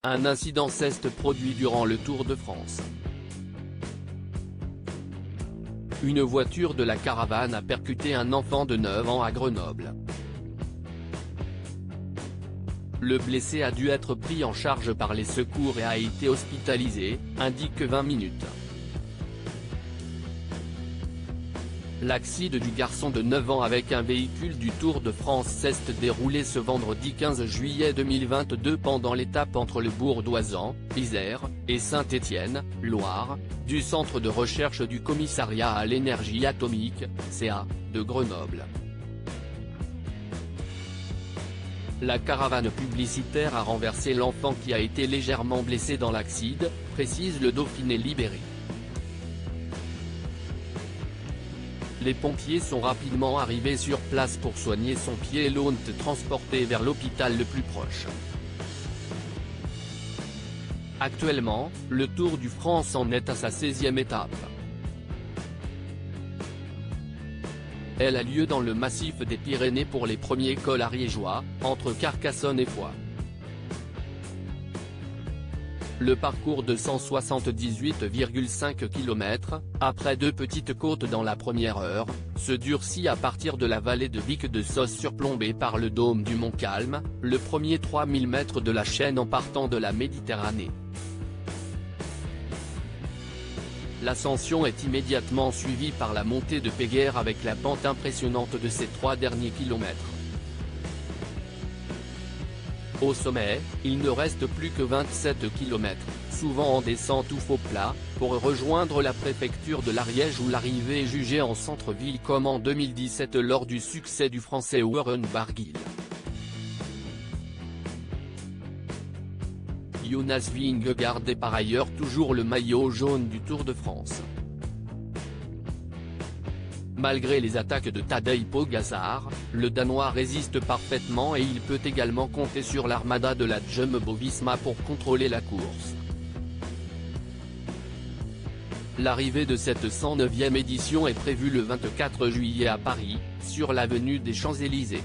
Un incident s'est produit durant le Tour de France. Une voiture de la caravane a percuté un enfant de 9 ans à Grenoble. Le blessé a dû être pris en charge par les secours et a été hospitalisé, indique 20 minutes. L'accident du garçon de 9 ans avec un véhicule du Tour de France s'est déroulé ce vendredi 15 juillet 2022 pendant l'étape entre le bourg d'Oisans, Isère, et Saint-Étienne, Loire, du centre de recherche du commissariat à l'énergie atomique, CA, de Grenoble. La caravane publicitaire a renversé l'enfant qui a été légèrement blessé dans l'accident, précise le Dauphiné Libéré. Les pompiers sont rapidement arrivés sur place pour soigner son pied et l'ont transporté vers l'hôpital le plus proche. Actuellement, le Tour du France en est à sa 16e étape. Elle a lieu dans le massif des Pyrénées pour les premiers cols ariégeois, entre Carcassonne et Foix. Le parcours de 178,5 km, après 2 petites côtes dans la première heure, se durcit à partir de la vallée de Vic de Sos surplombée par le dôme du Mont Calme, le premier 3000 mètres de la chaîne en partant de la Méditerranée. L'ascension est immédiatement suivie par la montée de Péguerre avec la pente impressionnante de ces 3 derniers kilomètres. Au sommet, il ne reste plus que 27 km, souvent en descente ou faux plat, pour rejoindre la préfecture de l'Ariège où l'arrivée est jugée en centre-ville comme en 2017 lors du succès du Français Warren Barguil. Jonas Vingegaard est par ailleurs toujours le maillot jaune du Tour de France. Malgré les attaques de Tadej Pogačar, le Danois résiste parfaitement et il peut également compter sur l'armada de la Jumbo-Visma pour contrôler la course. L'arrivée de cette 109e édition est prévue le 24 juillet à Paris, sur l'avenue des Champs-Élysées.